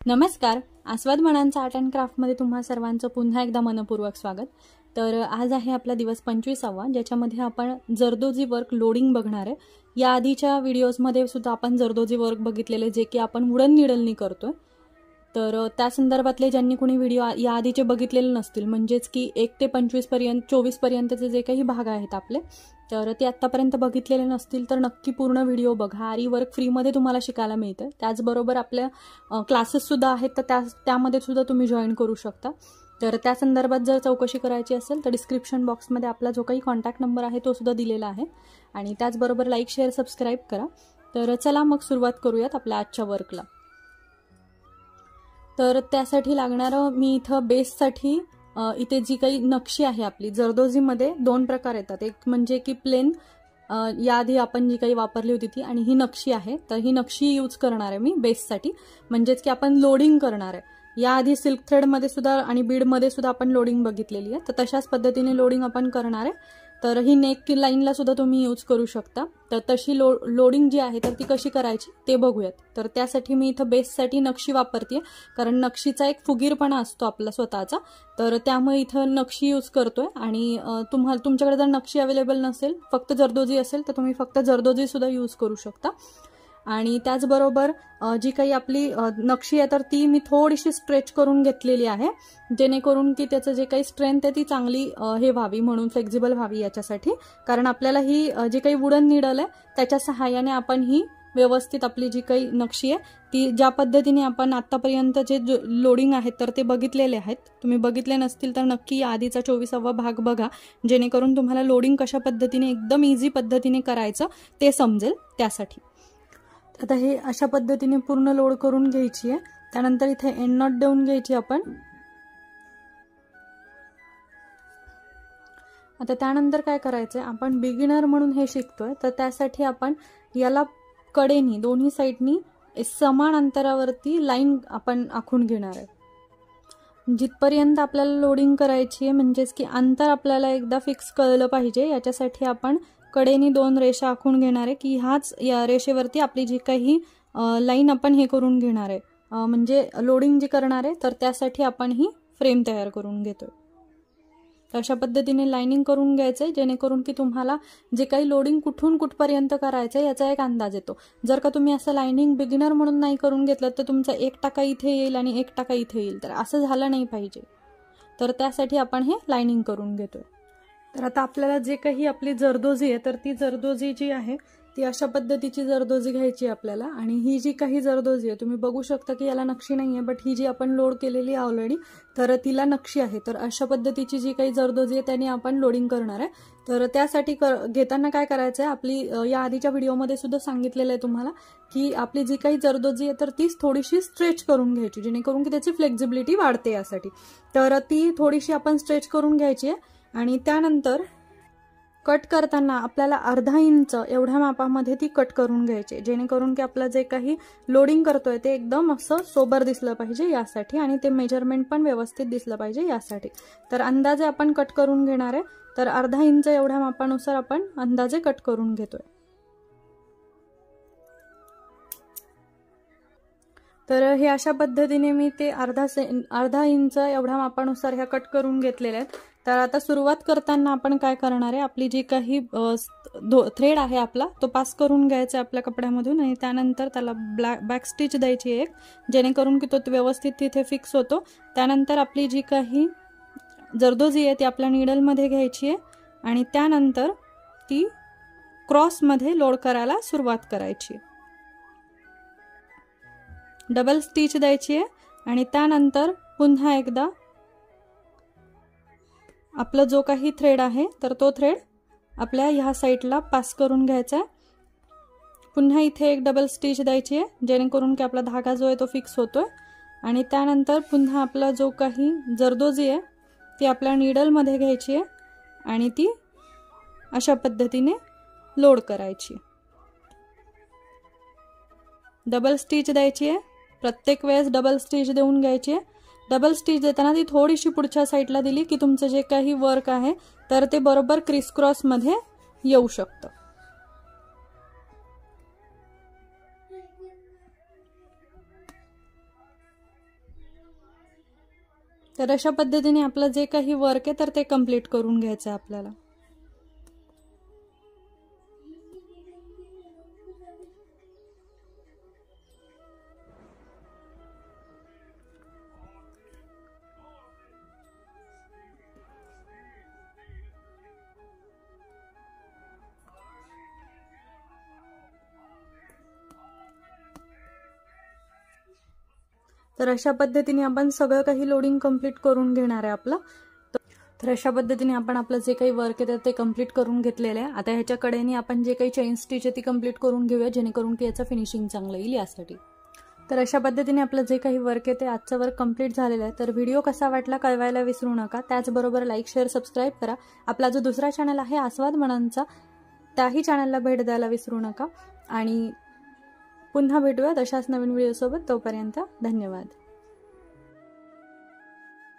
नमस्कार. आस्वाद मनांचा art and क्राफ्टमध्ये तुम्हा सर्वांचं पुन्हा एकदा मनपूर्वक स्वागत. तर आज आहे आपला दिवस 25वा, ज्याच्यामध्ये आपण जरदोजी वर्क लोडिंग बघणार आहे. या आधीच्या व्हिडिओजमध्ये सुद्धा आपण जरदोजी वर्क बघितलेले, जे की आपण वुडन निडलनी करतोय. तर त्या संदर्भातले ज्यांनी कोणी व्हिडिओ या आधीचे बघितलेले नसतील, म्हणजेच की 1 ते 24 पर्यंतचे जे काही भाग आहेत आपले, तर ते आत्तापर्यंत बघितलेले नसतील तर नक्की पूर्ण व्हिडिओ बघा. आरी वर्क फ्रीमध्ये तुम्हाला शिकायला मिळतं. त्याचबरोबर आपल्या क्लासेससुद्धा आहेत, तर त्यामध्ये सुद्धा तुम्ही जॉईन करू शकता. तर त्या संदर्भात जर चौकशी करायची असेल तर डिस्क्रिप्शन बॉक्समध्ये आपला जो काही कॉन्टॅक्ट नंबर आहे तो सुद्धा दिलेला आहे. आणि त्याचबरोबर लाईक, शेअर, सबस्क्राईब करा. तर चला मग सुरुवात करूयात आपल्या आजच्या वर्कला. तर त्यासाठी लागणारं मी इथं बेससाठी इथे जी काही नक्षी आहे आपली जरदोजीमध्ये 2 प्रकार येतात. एक म्हणजे की प्लेन, याआधी आपण जी काही वापरली होती ती, आणि ही नक्षी आहे. तर ही नक्षी यूज करणार आहे मी बेससाठी, म्हणजेच की आपण लोडिंग करणार आहे. याआधी सिल्क थ्रेडमध्ये सुद्धा आणि बीडमध्ये सुद्धा आपण लोडिंग बघितलेली आहे, तर तशाच पद्धतीने लोडिंग आपण करणार आहे. तर ही नेक लाईनला सुद्धा तुम्ही यूज करू शकता. तर तशी लोडिंग जी आहे तर ती कशी करायची ते बघूयात. तर त्यासाठी मी इथं बेससाठी नक्षी वापरते, कारण नक्षीचा एक फुगीरपणा असतो आपला स्वतःचा, तर त्यामुळे इथं नक्षी यूज करतोय. आणि तुमच्याकडे जर नक्षी अवेलेबल नसेल, फक्त जरदोजी असेल, तर तुम्ही फक्त जरदोजी सुद्धा यूज करू शकता. आणि त्याचबरोबर जी काही आपली नक्षी आहे तर ती मी थोडीशी स्ट्रेच करून घेतलेली आहे, जेणेकरून की त्याचं जे काही स्ट्रेंथ आहे ती चांगली हे व्हावी, म्हणून फ्लेक्झिबल व्हावी याच्यासाठी. कारण आपल्याला ही जी काही वुडन निडल आहे त्याच्या सहाय्याने आपण ही व्यवस्थित आपली जी काही नक्षी आहे ती, ज्या पद्धतीने आपण आतापर्यंत जे लोडिंग आहेत तर ते बघितलेले आहेत. तुम्ही बघितले नसतील तर नक्की आधीचा 24वा भाग बघा, जेणेकरून तुम्हाला लोडिंग कशा पद्धतीने एकदम इझी पद्धतीने करायचं ते समजेल. त्यासाठी आता हे अशा पद्धतीने पूर्ण लोड करून घ्यायची आहे. त्यानंतर इथे एंड नॉट देऊन घ्यायची आपण. आता त्यानंतर काय करायचंय, आपण बिगिनर म्हणून हे शिकतोय, तर त्यासाठी आपण याला कडेनी दोन्ही साईडनी समान अंतरावरती लाईन आपण आखून घेणार आहे. जिथपर्यंत आपल्याला लोडिंग करायची आहे, म्हणजेच की अंतर आपल्याला एकदा फिक्स कळलं पाहिजे, याच्यासाठी आपण कडेनी 2 रेषा आखून घेणार आहे, की ह्याच या रेषेवरती आपली जी काही लाईन आपण हे करून घेणार आहे, म्हणजे लोडिंग जी करणार आहे, तर त्यासाठी आपण ही फ्रेम तयार करून घेतोय. तर अशा पद्धतीने लाईनिंग करून घ्यायचंय, जेणेकरून की तुम्हाला जे काही लोडिंग कुठून कुठपर्यंत करायचंय याचा एक अंदाज येतो. जर का तुम्ही असं लाईनिंग बिगिनर म्हणून नाही करून घेतलं तर तुमचा 1% इथे येईल आणि 1% इथे येईल, तर असं झालं नाही पाहिजे. तर त्यासाठी आपण हे लाईनिंग करून घेतोय. तर आता आपल्याला जे काही आपली जरदोजी आहे तर ती जरदोजी जी आहे ती अशा पद्धतीची जरदोजी घ्यायची आपल्याला. आणि ही जी काही जरदोजी आहे तुम्ही बघू शकता की याला नक्षी नाहीये, बट ही जी आपण लोड केलेली आहे ऑलरेडी, तर तिला नक्षी आहे. तर अशा पद्धतीची जी काही जरदोजी आहे त्याने आपण लोडिंग करणार आहे. तर त्यासाठी घेताना काय करायचं आहे, आपली या आधीच्या व्हिडिओमध्ये सुद्धा सांगितलेलं आहे तुम्हाला, की आपली जी काही जरदोजी आहे तर ती थोडीशी स्ट्रेच करून घ्यायची, जेणेकरून की त्याची फ्लेक्झिबिलिटी वाढते यासाठी. तर ती थोडीशी आपण स्ट्रेच करून घ्यायची आहे. आणि त्यानंतर कट करताना आपल्याला अर्धा इंच एवढ्या मापामध्ये ती कट करून घ्यायची, जेणेकरून की आपलं जे काही लोडिंग करतोय ते एकदम असं सोबर दिसलं पाहिजे यासाठी, आणि ते मेजरमेंट पण व्यवस्थित दिसलं पाहिजे यासाठी. तर अंदाजे आपण कट करून घेणार आहे. तर अर्धा इंच एवढ्या मापानुसार आपण अंदाजे कट करून घेतोय. तर हे अशा पद्धतीने मी ते अर्धा इंच एवढ्या मापानुसार ह्या कट करून घेतलेल्या आहेत. तर आता सुरुवात करताना आपण काय करणार आहे, आपली जी काही थ्रेड आहे आपला तो पास करून घ्यायचा आपल्या कपड्यामधून, आणि त्यानंतर त्याला बॅक स्टिच द्यायची एक, जेणेकरून की तो व्यवस्थित तिथे फिक्स होतो. त्यानंतर आपली जी काही जरदोजी आहे ती आपल्या निडलमध्ये घ्यायची आहे, आणि त्यानंतर ती क्रॉसमध्ये लोड करायला सुरुवात करायची. डबल स्टिच द्यायची आहे, आणि त्यानंतर पुन्हा एकदा आपला जो काही थ्रेड आहे तर तो थ्रेड आपल्या ह्या साईडला पास करून घ्यायचा आहे. पुन्हा इथे एक डबल स्टिच द्यायची आहे, जेणेकरून की आपला धागा जो आहे तो फिक्स होतोय. आणि त्यानंतर पुन्हा आपला जो काही जरदोजी आहे ती आपल्या निडलमध्ये घ्यायची आहे, आणि ती अशा पद्धतीने लोड करायची. डबल स्टिच द्यायची आहे, प्रत्येक वेळेस डबल स्टिच देऊन घ्यायची आहे. डबल स्टिच देताना ती थोडीशी पुढच्या साईडला दिली की तुमचं जे काही वर्क आहे तर ते बरोबर क्रिस क्रॉस मध्ये येऊ शकतं. तर अशा पद्धतीने आपलं जे काही वर्क आहे तर ते कम्प्लीट करून घ्यायचं आहे आपल्याला. तर अशा पद्धतीने आपण सगळं काही लोडिंग कम्प्लीट करून घेणार आहे आपलं. तर अशा पद्धतीने आपण आपलं जे काही वर्क आहे ते कम्प्लीट करून घेतलेलं आहे. आता ह्याच्या कडेने आपण जे काही चेन स्टिच आहे ती कम्प्लीट करून घेऊया, जेणेकरून की याचं फिनिशिंग चांगलं येईल यासाठी. तर अशा पद्धतीने आपलं जे काही वर्क आहे ते आजचं वर्क कम्प्लीट झालेलं आहे. तर व्हिडिओ कसा वाटला कळवायला विसरू नका. त्याचबरोबर लाईक, शेअर, सबस्क्राईब करा. आपला जो दुसरा चॅनल आहे आस्वाद मनांचा, त्याही चॅनलला भेट द्यायला विसरू नका. आणि पुन्हा भेटूयात अशाच नवीन व्हिडिओसोबत. तोपर्यंत धन्यवाद.